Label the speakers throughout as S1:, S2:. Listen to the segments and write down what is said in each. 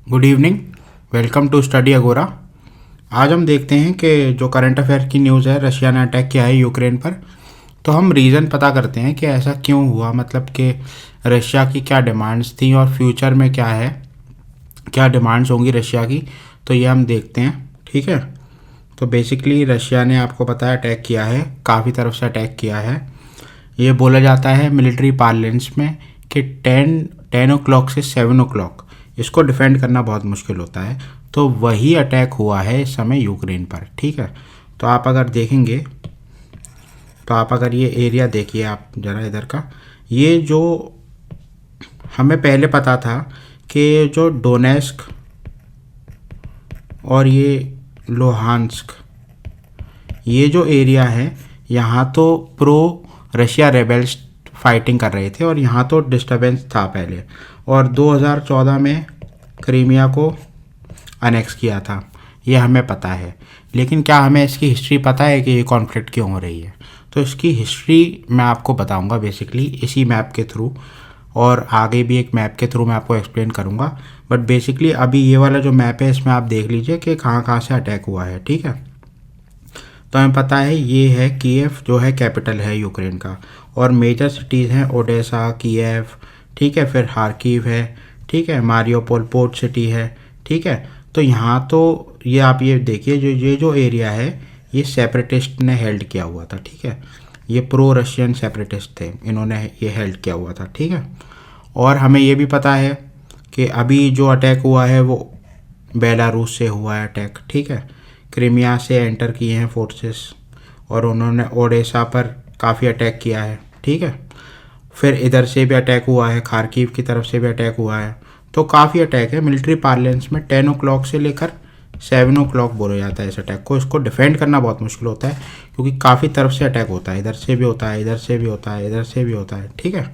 S1: Good evening. Welcome to Study Agora. आज हम देखते हैं कि जो करंट अफेयर की न्यूज़ है, रशिया ने अटैक किया है यूक्रेन पर। तो हम रीज़न पता करते हैं कि ऐसा क्यों हुआ, मतलब कि रशिया की क्या डिमांड्स थी और फ्यूचर में क्या है, क्या डिमांड्स होंगी रशिया की। तो ये हम देखते हैं, ठीक है। तो बेसिकली रशिया ने, आपको पता है, अटैक किया है, काफ़ी तरफ से अटैक किया है। ये बोला जाता है मिलिट्री पार्लेंस में कि 10 o'clock से 7 o'clock इसको डिफेंड करना बहुत मुश्किल होता है। तो वही अटैक हुआ है इस समय यूक्रेन पर, ठीक है। तो आप अगर देखेंगे, तो आप अगर ये एरिया देखिए, आप ज़रा इधर का, ये जो हमें पहले पता था कि जो डोनेस्क और ये लोहांस्क, ये जो एरिया है, यहाँ तो प्रो रशिया रेबल्स फाइटिंग कर रहे थे और यहाँ तो डिस्टर्बेंस था पहले। और 2014 में क्रीमिया को अनेक्स किया था, ये हमें पता है। लेकिन क्या हमें इसकी हिस्ट्री पता है कि ये कॉन्फ्लिक्ट क्यों हो रही है? तो इसकी हिस्ट्री मैं आपको बताऊंगा बेसिकली इसी मैप के थ्रू, और आगे भी एक मैप के थ्रू मैं आपको एक्सप्लेन करूंगा। बट बेसिकली अभी ये वाला जो मैप है, इसमें आप देख लीजिए कि कहाँ कहाँ से अटैक हुआ है, ठीक है। तो हमें पता है ये है कीव, जो है कैपिटल है यूक्रेन का, और मेजर सिटीज़ हैं ओडेसा, कीव, ठीक है, फिर हार्किव है, ठीक है, मारियोपोल पोर्ट सिटी है, ठीक है। तो यहाँ तो ये आप ये देखिए, जो एरिया है, ये सेपरेटिस्ट ने हेल्ड किया हुआ था, ठीक है। ये प्रो रशियन सेपरेटिस्ट थे, इन्होंने ये हेल्ड किया हुआ था, ठीक है। और हमें ये भी पता है कि अभी जो अटैक हुआ है वो बेलारूस से हुआ है अटैक, ठीक है। क्रीमिया से एंटर किए हैं फोर्सेस और उन्होंने ओडेसा पर काफ़ी अटैक किया है, ठीक है। फिर इधर से भी अटैक हुआ है, खार्किव की तरफ से भी अटैक हुआ है। तो काफ़ी अटैक है। मिलिट्री पार्लेंस में 10 o'clock से लेकर 7 o'clock बोला जाता है इस अटैक को। इसको डिफेंड करना बहुत मुश्किल होता है क्योंकि काफ़ी तरफ से अटैक होता है, इधर से भी होता है, इधर से भी होता है, इधर से भी होता है, ठीक है।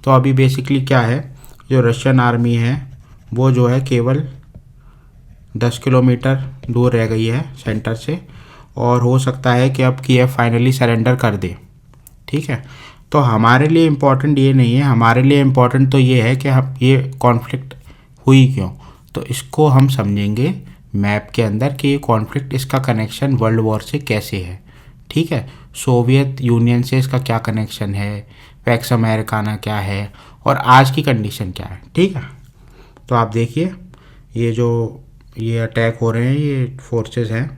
S1: तो अभी बेसिकली क्या है, जो रशियन आर्मी है वो जो है केवल 10 किलोमीटर दूर रह गई है सेंटर से, और हो सकता है कि अब कीव फाइनली सरेंडर कर दे, ठीक है। तो हमारे लिए इम्पोर्टेंट ये नहीं है, हमारे लिए इम्पोर्टेंट तो ये है कि हम ये कॉन्फ्लिक्ट हुई क्यों। तो इसको हम समझेंगे मैप के अंदर कि ये कॉन्फ्लिक्ट, इसका कनेक्शन वर्ल्ड वॉर से कैसे है, ठीक है। सोवियत यूनियन से इसका क्या कनेक्शन है, पैक्स अमेरिकाना क्या है, और आज की कंडीशन क्या है, ठीक है। तो आप देखिए, ये अटैक हो रहे हैं, ये फोर्सेस हैं,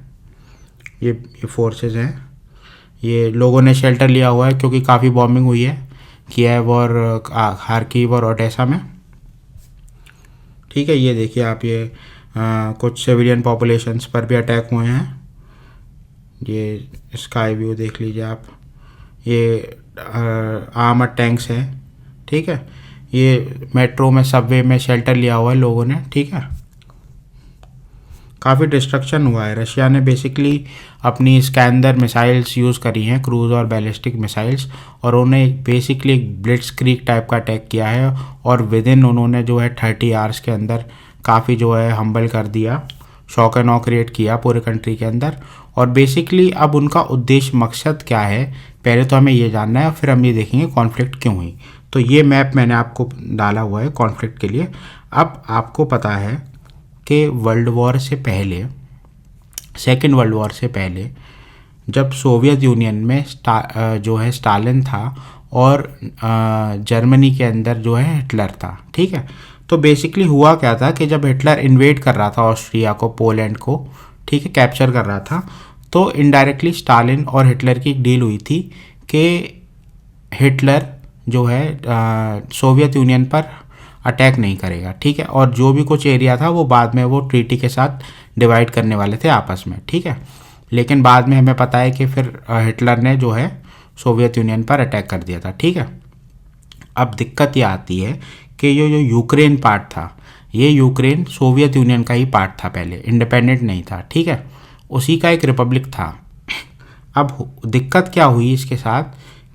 S1: ये फोर्सेस हैं, ये लोगों ने शेल्टर लिया हुआ है क्योंकि काफ़ी बॉम्बिंग हुई है कीव और खार्किव और ओडेसा में, ठीक है। ये देखिए आप, ये कुछ सिविलियन पॉपुलेशंस पर भी अटैक हुए हैं। ये स्काई व्यू देख लीजिए आप, ये आर्मर्ड टैंक्स हैं, ठीक है। ये मेट्रो में, सबवे में शेल्टर लिया हुआ है लोगों ने, ठीक है। काफ़ी डिस्ट्रक्शन हुआ है। रशिया ने बेसिकली अपनी स्कैंदर मिसाइल्स यूज़ करी हैं, क्रूज़ और बैलिस्टिक मिसाइल्स, और उन्हें बेसिकली एक ब्लिट्सक्रीग टाइप का अटैक किया है, और विद इन उन्होंने जो है 30 आवर्स के अंदर काफ़ी जो है हम्बल कर दिया, शॉक एंड ऑ क्रिएट किया पूरे कंट्री के अंदर। और बेसिकली अब उनका उद्देश्य, मकसद क्या है, पहले तो हमें ये जानना है, फिर हम ये देखेंगे कॉन्फ्लिक्ट क्यों हुई। तो ये मैप मैंने आपको डाला हुआ है कॉन्फ्लिक्ट के लिए। अब आपको पता है कि वर्ल्ड वॉर से पहले, सेकेंड वर्ल्ड वॉर से पहले, जब सोवियत यूनियन में जो है स्टालिन था और जर्मनी के अंदर जो है हिटलर था, ठीक है। तो बेसिकली हुआ क्या था कि जब हिटलर इन्वेड कर रहा था ऑस्ट्रिया को, पोलैंड को, ठीक है, कैप्चर कर रहा था, तो इनडायरेक्टली स्टालिन और हिटलर की एक डील हुई थी कि हिटलर जो है सोवियत यूनियन पर अटैक नहीं करेगा, ठीक है। और जो भी कुछ एरिया था वो बाद में वो ट्रीटी के साथ डिवाइड करने वाले थे आपस में, ठीक है। लेकिन बाद में हमें पता है कि फिर हिटलर ने जो है सोवियत यूनियन पर अटैक कर दिया था, ठीक है। अब दिक्कत ये आती है कि ये जो यूक्रेन पार्ट था, ये यूक्रेन सोवियत यूनियन का ही पार्ट था, पहले इंडिपेंडेंट नहीं था, ठीक है, उसी का एक रिपब्लिक था। अब दिक्कत क्या हुई इसके साथ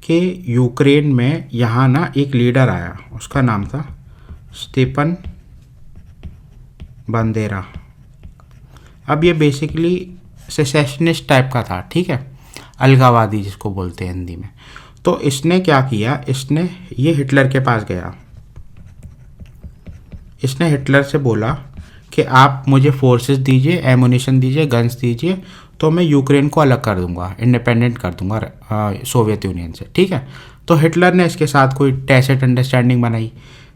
S1: कि यूक्रेन में यहाँ ना एक लीडर आया, उसका नाम था स्टेपन बंदेरा। अब ये बेसिकली सेसेशनिस्ट टाइप का था, ठीक है, अलगावादी जिसको बोलते हैं हिंदी में। तो इसने क्या किया, इसने ये हिटलर के पास गया, इसने हिटलर से बोला कि आप मुझे फोर्सेस दीजिए, एमुनिशन दीजिए, गन्स दीजिए, तो मैं यूक्रेन को अलग कर दूंगा, इंडिपेंडेंट कर दूंगा सोवियत यूनियन से। ठीक है, तो हिटलर ने इसके साथ कोई टैसिट अंडरस्टैंडिंग बनाई।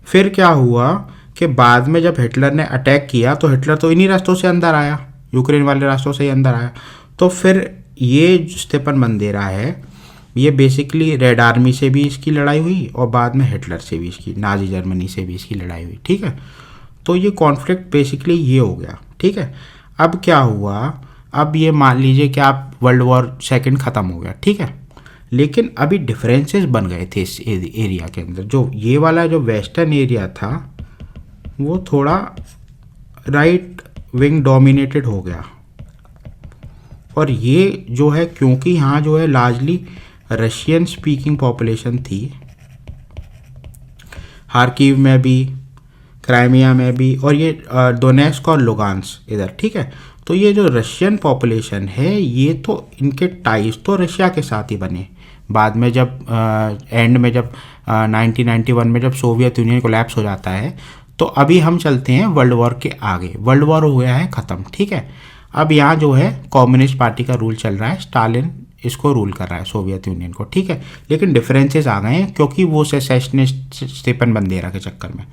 S1: फिर क्या हुआ कि बाद में जब हिटलर ने अटैक किया तो हिटलर तो इन्हीं रास्तों से अंदर आया, यूक्रेन वाले रास्तों से ही अंदर आया। तो फिर ये स्टेपन बंदेरा है, ये बेसिकली रेड आर्मी से भी इसकी लड़ाई हुई और बाद में हिटलर से भी इसकी, नाजी जर्मनी से भी इसकी लड़ाई हुई। ठीक है, तो ये कॉन्फ्लिक्ट बेसिकली ये हो गया। ठीक है, अब क्या हुआ, अब ये मान लीजिए कि आप वर्ल्ड वॉर सेकंड ख़त्म हो गया। ठीक है, लेकिन अभी डिफरेंसेस बन गए थे इस एरिया के अंदर। जो ये वाला जो वेस्टर्न एरिया था वो थोड़ा राइट विंग डोमिनेटेड हो गया, और ये जो है क्योंकि यहाँ जो है लार्जली रशियन स्पीकिंग पॉपुलेशन थी, हार्किव में भी, क्राइमिया में भी, और ये डोनेस्क और लुगांस्क इधर। ठीक है, तो ये जो रशियन पॉपुलेशन है ये तो इनके टाइज तो रशिया के साथ ही बने। बाद में जब एंड में जब 1991 में जब सोवियत यूनियन कोलैप्स हो जाता है, तो अभी हम चलते हैं वर्ल्ड वॉर के आगे। वर्ल्ड वॉर हो गया है ख़त्म। ठीक है, अब यहाँ जो है कम्युनिस्ट पार्टी का रूल चल रहा है, स्टालिन इसको रूल कर रहा है सोवियत यूनियन को। ठीक है, लेकिन डिफरेंसेस आ गए हैं क्योंकि वो सेसेशनिस्ट स्टेपन बंदेरा के चक्कर में।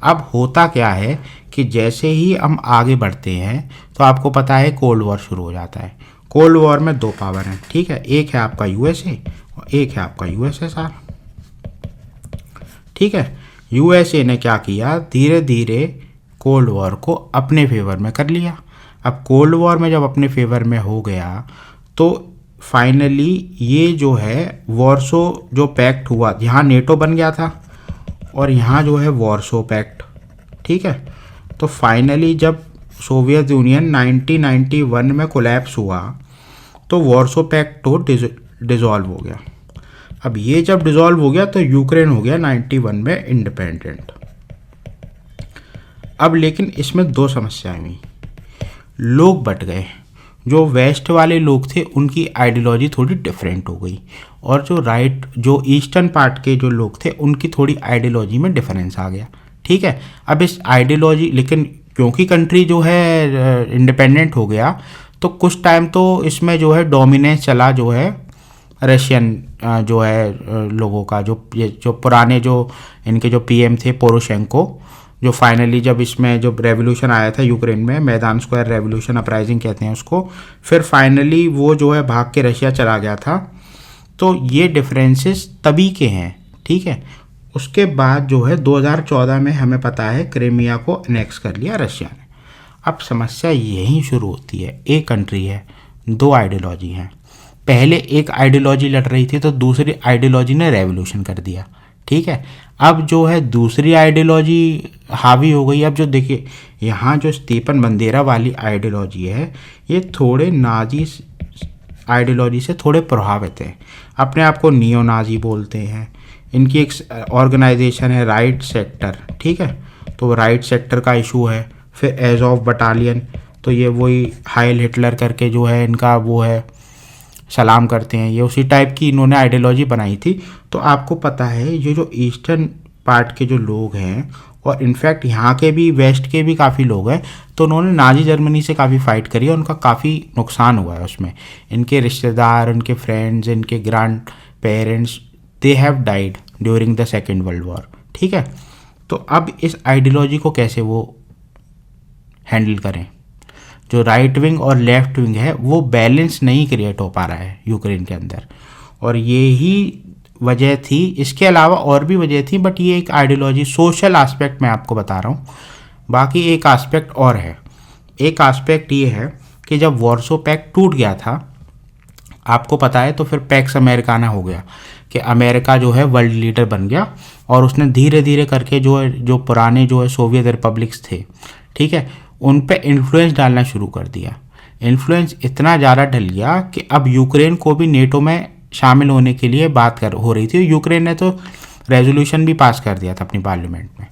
S1: अब होता क्या है कि जैसे ही हम आगे बढ़ते हैं तो आपको पता है कोल्ड वॉर शुरू हो जाता है। कोल्ड वॉर में दो पावर हैं। ठीक है, एक है आपका यूएसए और एक है आपका यूएसएसआर। ठीक है, यूएसए ने क्या किया, धीरे धीरे कोल्ड वॉर को अपने फेवर में कर लिया। अब कोल्ड वॉर में जब अपने फेवर में हो गया तो फाइनली ये जो है वॉर्सो जो पैक्ट हुआ, यहाँ नेटो बन गया था और यहाँ जो है वॉर्सो पैक्ट। ठीक है, तो फाइनली जब सोवियत यूनियन 1991 में कोलैप्स हुआ तो वॉर्सो पैक्ट तो डिज़ोल्व हो गया। अब ये जब डिज़ोल्व हो गया तो यूक्रेन हो गया 91 में इंडिपेंडेंट। अब लेकिन इसमें दो समस्याएं हुई, लोग बट गए। जो वेस्ट वाले लोग थे उनकी आइडियोलॉजी थोड़ी डिफरेंट हो गई, और जो ईस्टर्न पार्ट के जो लोग थे उनकी थोड़ी आइडियोलॉजी में डिफरेंस आ गया। ठीक है, अब इस आइडियोलॉजी, लेकिन क्योंकि कंट्री जो है इंडिपेंडेंट हो गया तो कुछ टाइम तो इसमें जो है डोमिनेंस चला जो है रशियन जो है लोगों का, जो पुराने जो इनके जो पीएम थे पोरोशेंको, जो फाइनली जब इसमें जो रेवोल्यूशन आया था यूक्रेन में, मैदान स्क्वायर रेवोल्यूशन अपराइजिंग कहते हैं उसको, फिर फाइनली वो जो है भाग के रशिया चला गया था। तो ये डिफरेंसेस तभी के हैं। ठीक है, उसके बाद जो है 2014 में हमें पता है क्रीमिया को अनेक्स कर लिया रशिया ने। अब समस्या यहीं शुरू होती है, एक कंट्री है, दो आइडियोलॉजी हैं। पहले एक आइडियोलॉजी लड़ रही थी तो दूसरी आइडियोलॉजी ने रेवोल्यूशन कर दिया। ठीक है, अब जो है दूसरी आइडियोलॉजी हावी हो गई। अब जो देखिए यहाँ जो स्टेपन बंदेरा वाली आइडियोलॉजी है ये थोड़े नाजी आइडियोलॉजी से थोड़े प्रभावित हैं, अपने आप को नियो नाजी बोलते हैं। इनकी एक ऑर्गेनाइजेशन है राइट सेक्टर। ठीक है, तो राइट सेक्टर का इशू है। फिर एजॉफ बटालियन, तो ये वही हाइल हिटलर करके जो है इनका वो है, सलाम करते हैं, ये उसी टाइप की इन्होंने आइडियोलॉजी बनाई थी। तो आपको पता है ये जो ईस्टर्न पार्ट के जो लोग हैं, और इनफैक्ट यहाँ के भी वेस्ट के भी काफ़ी लोग हैं, तो उन्होंने नाजी जर्मनी से काफ़ी फ़ाइट करी है, उनका काफ़ी नुकसान हुआ है उसमें। इनके रिश्तेदार, उनके फ्रेंड्स, इनके grand parents, they have died during the second world war. ठीक है, तो अब इस आइडियोलॉजी को कैसे वो हैंडल करें। जो राइट विंग और लेफ्ट विंग है वो बैलेंस नहीं क्रिएट हो पा रहा है यूक्रेन के अंदर, और ये ही वजह थी। इसके अलावा और भी वजह थी, बट ये एक आइडियोलॉजी सोशल एस्पेक्ट मैं आपको बता रहा हूँ। बाकी एक एस्पेक्ट और है। एक एस्पेक्ट ये है कि जब वॉर्सो पैक्ट टूट गया था, आपको पता है, तो फिर पैक्स अमेरिकाना हो गया कि अमेरिका जो है वर्ल्ड लीडर बन गया, और उसने धीरे धीरे करके जो पुराने जो है सोवियत रिपब्लिक्स थे, ठीक है, उन पे इन्फ्लुएंस डालना शुरू कर दिया। इन्फ्लुएंस इतना ज़्यादा डल गया कि अब यूक्रेन को भी नेटो में शामिल होने के लिए बात हो रही थी। यूक्रेन ने तो रेजोल्यूशन भी पास कर दिया था अपनी पार्लियामेंट में।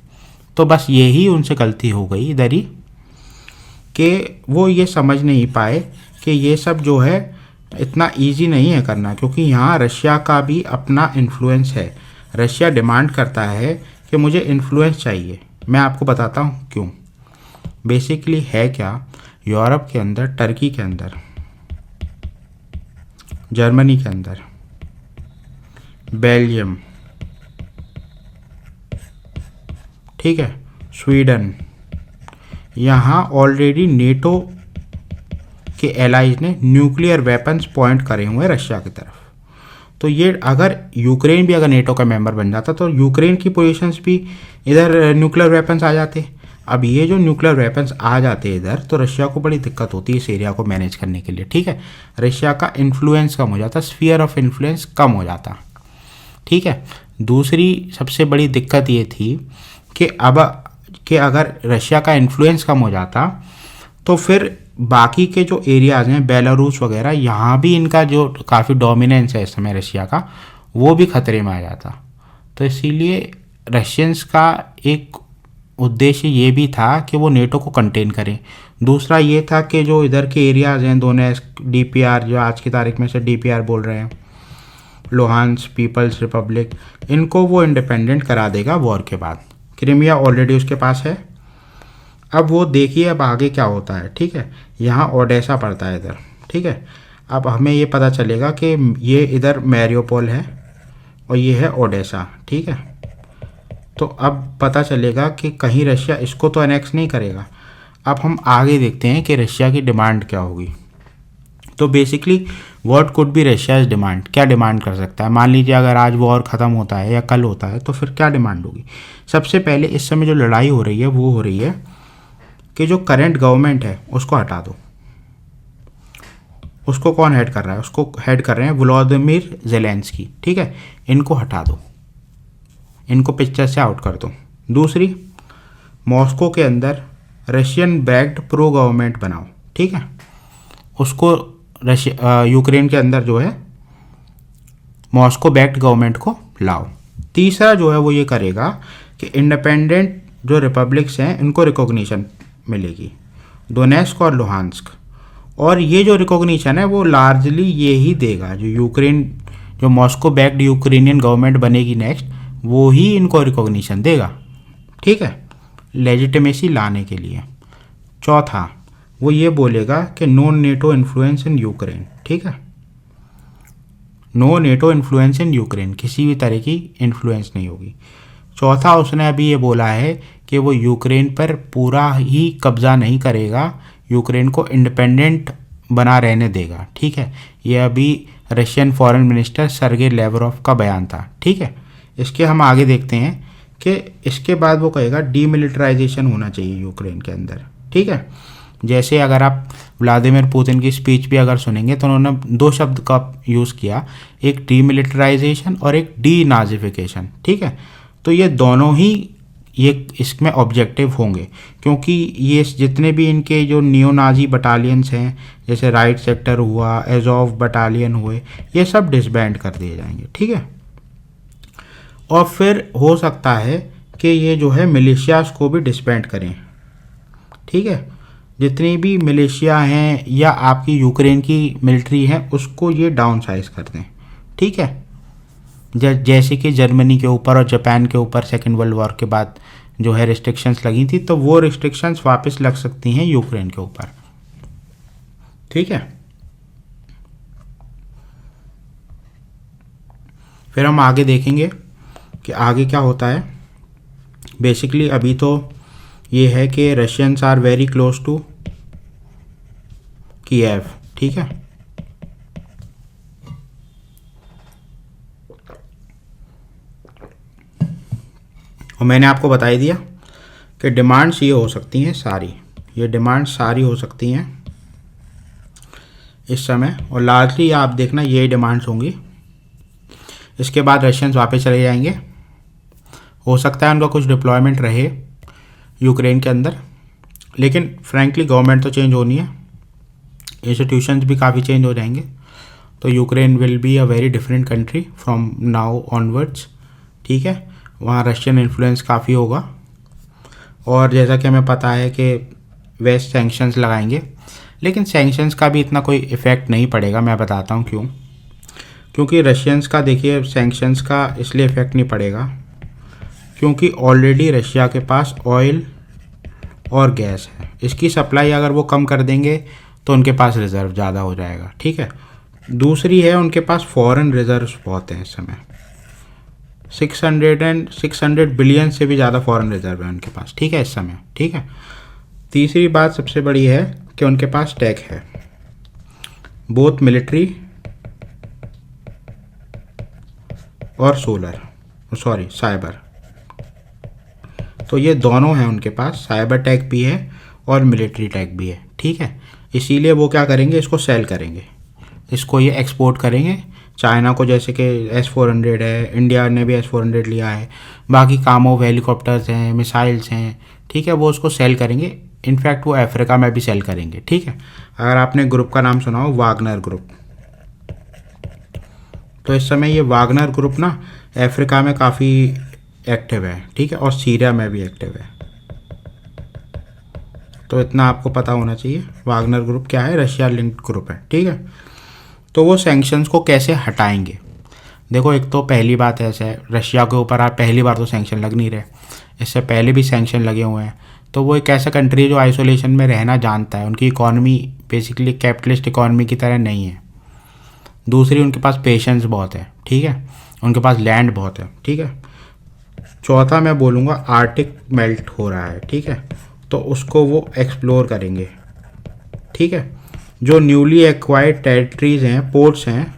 S1: तो बस यही उनसे गलती हो गई इधर ही कि वो ये समझ नहीं पाए कि ये सब जो है इतना इजी नहीं है करना, क्योंकि यहाँ रशिया का भी अपना इन्फ्लुएंस है। रशिया डिमांड करता है कि मुझे इन्फ्लुएंस चाहिए। मैं आपको बताता हूँ क्यों। बेसिकली है क्या, यूरोप के अंदर, टर्की के अंदर, जर्मनी के अंदर, बेल्जियम, ठीक है, स्वीडन, यहाँ ऑलरेडी नेटो के एलाइज ने न्यूक्लियर वेपन्स पॉइंट करे हुए हैं रशिया की तरफ। तो ये अगर यूक्रेन भी अगर नेटो का मेंबर बन जाता तो यूक्रेन की पोजीशंस भी इधर न्यूक्लियर वेपन्स आ जाते। अब ये जो न्यूक्लियर वेपन्स आ जाते इधर तो रशिया को बड़ी दिक्कत होती है इस एरिया को मैनेज करने के लिए, ठीक है। रशिया का इन्फ्लुएंस कम हो जाता, स्फीयर ऑफ इन्फ्लुएंस कम हो जाता, ठीक है। दूसरी सबसे बड़ी दिक्कत ये थी कि अगर रशिया का इन्फ्लुएंस कम हो जाता तो फिर बाकी के जो एरियाज़ हैं बेलारूस वगैरह, यहाँ भी इनका जो काफ़ी डोमिनेंस है इस समय रशिया का, वो भी खतरे में आ जाता। तो इसीलिए रशियंस का एक उद्देश्य ये भी था कि वो नेटो को कंटेन करें। दूसरा ये था कि जो इधर के एरियाज़ हैं दोनेत्स्क, डीपीआर, जो आज की तारीख में से डीपीआर बोल रहे हैं, लुहांस्क पीपल्स रिपब्लिक, इनको वो इंडिपेंडेंट करा देगा वॉर के बाद। क्रीमिया ऑलरेडी उसके पास है। अब वो देखिए अब आगे क्या होता है, ठीक है। यहाँ ओडेसा पड़ता है इधर, ठीक है। अब हमें ये पता चलेगा कि ये इधर मैरियोपोल है और ये है ओडेसा, ठीक है। तो अब पता चलेगा कि कहीं रशिया इसको तो एनेक्स नहीं करेगा। अब हम आगे देखते हैं कि रशिया की डिमांड क्या होगी। तो basically what could be Russia's demand, क्या डिमांड कर सकता है। मान लीजिए अगर आज वॉर ख़त्म होता है या कल होता है तो फिर क्या डिमांड होगी। सबसे पहले इस समय जो लड़ाई हो रही है वो हो रही है कि जो करंट गवर्नमेंट है उसको हटा दो। उसको कौन हेड कर रहा है, उसको हेड कर रहे हैं व्लादिमीर ज़ेलेंस्की, ठीक है। इनको हटा दो, इनको पिक्चर से आउट कर दो। दूसरी, मॉस्को के अंदर रशियन बैक्ड प्रो गवर्नमेंट बनाओ, ठीक है। उसको यूक्रेन के अंदर जो है मॉस्को बैक्ड गवर्नमेंट को लाओ। तीसरा जो है वो ये करेगा कि इंडिपेंडेंट जो रिपब्लिक्स हैं इनको रिकॉग्निशन मिलेगी, डोनेस्क और लुहांस्क। और ये जो रिकॉग्निशन है वो लार्जली ये ही देगा, जो यूक्रेन, जो मॉस्को बैक्ड यूक्रेनियन गवर्नमेंट बनेगी नेक्स्ट, वो ही इनको रिकॉग्निशन देगा, ठीक है, लेजिटिमेसी लाने के लिए। चौथा, वो ये बोलेगा कि no NATO influence in Ukraine, ठीक है। No NATO influence in Ukraine, किसी भी तरह की इन्फ्लुएंस नहीं होगी। चौथा, उसने अभी ये बोला है कि वो यूक्रेन पर पूरा ही कब्ज़ा नहीं करेगा, यूक्रेन को इंडिपेंडेंट बना रहने देगा, ठीक है। ये अभी रशियन फॉरेन मिनिस्टर सर्गे लेवरोव का बयान था, ठीक है। इसके हम आगे देखते हैं कि इसके बाद वो कहेगा डीमिलिटराइजेशन होना चाहिए यूक्रेन के अंदर, ठीक है। जैसे अगर आप व्लादिमीर पुतिन की स्पीच भी अगर सुनेंगे तो उन्होंने दो शब्द का यूज़ किया, एक डीमिलिटराइजेशन और एक डीनाजिफिकेशन, ठीक है। तो ये दोनों ही ये इसमें ऑब्जेक्टिव होंगे, क्योंकि ये जितने भी इनके जो नियो नाजी बटालियंस हैं, जैसे राइट सेक्टर हुआ, एजोव बटालियन हुए, ये सब डिसबैंड कर दिए जाएंगे, ठीक है। और फिर हो सकता है कि ये जो है मिलिशियास को भी डिसबैंड करें, ठीक है। जितनी भी मिलिशिया हैं या आपकी यूक्रेन की मिलिट्री है उसको ये डाउन साइज कर दें, ठीक है। जैसे कि जर्मनी के ऊपर और जापान के ऊपर सेकेंड वर्ल्ड वॉर के बाद जो है रिस्ट्रिक्शंस लगी थी, तो वो रिस्ट्रिक्शंस वापस लग सकती हैं यूक्रेन के ऊपर, ठीक है। फिर हम आगे देखेंगे कि आगे क्या होता है। बेसिकली अभी तो ये है कि Russians are very close to Kyiv, ठीक है। और मैंने आपको बता ही दिया कि डिमांड्स ये हो सकती हैं सारी, ये डिमांड्स सारी हो सकती हैं इस समय, और लार्जली आप देखना ये डिमांड्स होंगी। इसके बाद रशियंस वापस चले जाएंगे, हो सकता है उनका कुछ डिप्लॉयमेंट रहे यूक्रेन के अंदर, लेकिन फ्रैंकली गवर्नमेंट तो चेंज होनी है, इंस्टीट्यूशंस भी काफ़ी चेंज हो जाएंगे। तो Ukraine will be a very different country from now onwards, ठीक है। वहाँ रशियन इन्फ्लुएंस काफ़ी होगा, और जैसा कि हमें पता है कि वेस्ट सैंक्शंस लगाएंगे, लेकिन सैंक्शंस का भी इतना कोई इफ़ेक्ट नहीं पड़ेगा। मैं बताता हूँ क्यों। क्योंकि रशियंस का देखिए सैंक्शंस का इसलिए इफ़ेक्ट नहीं पड़ेगा क्योंकि ऑलरेडी रशिया के पास ऑयल और गैस है। इसकी सप्लाई अगर वो कम कर देंगे तो उनके पास रिज़र्व ज़्यादा हो जाएगा, ठीक है। दूसरी है, उनके पास फॉरेन रिजर्व्स बहुत हैं इस समय, 600 बिलियन से भी ज़्यादा फॉरेन रिजर्व है उनके पास, ठीक है, इस समय, ठीक है। तीसरी बात सबसे बड़ी है कि उनके पास टेक है, बोथ मिलिट्री और साइबर। तो ये दोनों हैं उनके पास, साइबर टेक भी है और मिलिट्री टेक भी है, ठीक है। इसीलिए वो क्या करेंगे, इसको सेल करेंगे, इसको ये एक्सपोर्ट करेंगे चाइना को। जैसे कि S-400 है, इंडिया ने भी S-400 लिया है, बाकी कामोव हेलीकॉप्टर्स हैं, मिसाइल्स हैं, ठीक है, वो उसको सेल करेंगे। इनफैक्ट वो अफ्रीका में भी सेल करेंगे, ठीक है। अगर आपने ग्रुप का नाम सुना हो, वागनर ग्रुप, तो इस समय ये वागनर ग्रुप ना अफ्रीका में काफ़ी एक्टिव है, ठीक है, और सीरिया में भी एक्टिव है। तो इतना आपको पता होना चाहिए, वागनर ग्रुप क्या है, रशिया लिंक्ड ग्रुप है, ठीक है। तो वो सैंक्शंस को कैसे हटाएंगे, देखो एक तो पहली बात ऐसा है, रशिया के ऊपर आप पहली बार तो सैंक्शन लग नहीं रहे, इससे पहले भी सैंक्शन लगे हुए हैं। तो वो एक ऐसा कंट्री जो आइसोलेशन में रहना जानता है, उनकी इकॉनमी बेसिकली कैपिटलिस्ट इकॉनमी की तरह नहीं है। दूसरी, उनके पास पेशेंस बहुत है, ठीक है, उनके पास लैंड बहुत है, ठीक है। चौथा मैं बोलूँगा आर्टिक मेल्ट हो रहा है, ठीक है, तो उसको वो एक्सप्लोर करेंगे, ठीक है। जो न्यूली एक्वायर्ड टेरिटरीज हैं, पोर्ट्स हैं,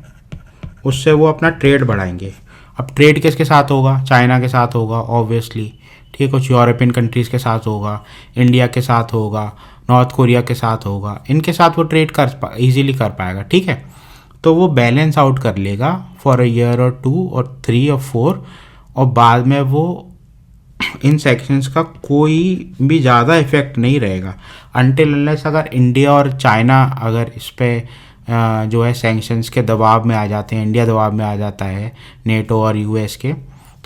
S1: उससे वो अपना ट्रेड बढ़ाएंगे। अब ट्रेड किसके साथ होगा, चाइना के साथ होगा ऑब्वियसली, ठीक है, कुछ यूरोपियन कंट्रीज़ के साथ होगा, इंडिया के साथ होगा, नॉर्थ कोरिया के साथ होगा, इनके साथ वो ट्रेड ईजिली कर पाएगा, ठीक है। तो वो बैलेंस आउट कर लेगा फॉर अ ईयर और 2 और 3 और 4, और बाद में वो इन सेक्शंस का कोई भी ज़्यादा इफेक्ट नहीं रहेगा अनटिल अनलेस अगर इंडिया और चाइना अगर इस पर जो है सैंक्शंस के दबाव में आ जाते हैं, इंडिया दबाव में आ जाता है नेटो और यूएस के,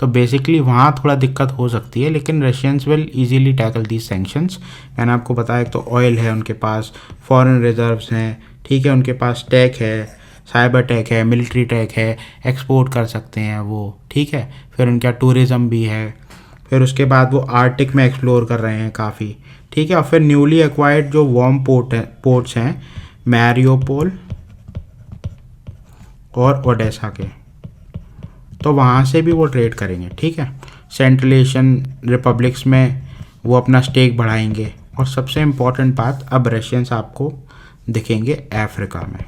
S1: तो बेसिकली वहाँ थोड़ा दिक्कत हो सकती है। लेकिन Russians will easily tackle these sanctions. मैंने आपको बताया तो ऑयल है उनके पास, फॉरेन रिजर्व्स हैं, ठीक है, उनके पास टेक है, साइबर टेक है, मिलिट्री टेक है, एक्सपोर्ट कर सकते हैं वो, ठीक है। फिर उनका टूरिज़्म भी है, फिर उसके बाद वो आर्टिक में एक्सप्लोर कर रहे हैं काफ़ी, ठीक है। और फिर न्यूली एक्वायर्ड जो वार्म पोर्ट्स हैं, मैरियोपोल और ओडेसा के, तो वहाँ से भी वो ट्रेड करेंगे, ठीक है। सेंट्रल एशियन रिपब्लिक्स में वो अपना स्टेक बढ़ाएंगे। और सबसे इम्पॉर्टेंट बात, अब रशियंस आपको दिखेंगे अफ्रीका में।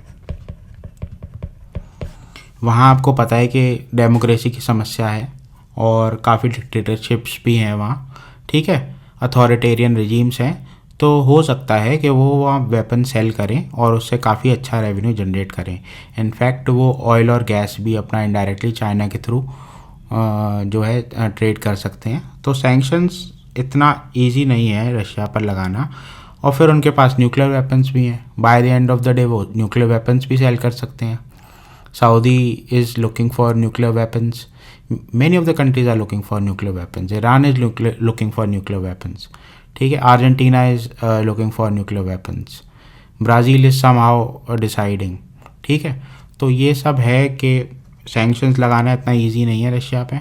S1: वहाँ आपको पता है कि डेमोक्रेसी की समस्या है और काफ़ी डिक्टेटरशिप्स भी हैं वहाँ, ठीक है, अथॉरिटेरियन रिजीम्स हैं। तो हो सकता है कि वो वहाँ वेपन सेल करें और उससे काफ़ी अच्छा रेवेन्यू जनरेट करें। इनफैक्ट वो ऑयल और गैस भी अपना इनडायरेक्टली चाइना के थ्रू जो है ट्रेड कर सकते हैं। तो सैंक्शंस इतना इजी नहीं है रशिया पर लगाना। और फिर उनके पास न्यूक्लियर वेपन्स भी हैं, by the end of the day वो न्यूक्लियर वेपन्स भी सेल कर सकते हैं। Saudi is looking for nuclear weapons. Many of the countries are looking for nuclear weapons. Iran is looking for nuclear weapons. ठीक है, Argentina is looking for nuclear weapons. Brazil is somehow deciding. ठीक है, तो ये सब है कि sanctions लगाना इतना इजी नहीं है रशिया पे।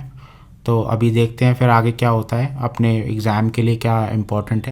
S1: तो अभी देखते हैं फिर आगे क्या होता है, अपने एग्ज़ाम के लिए क्या इम्पोर्टेंट है।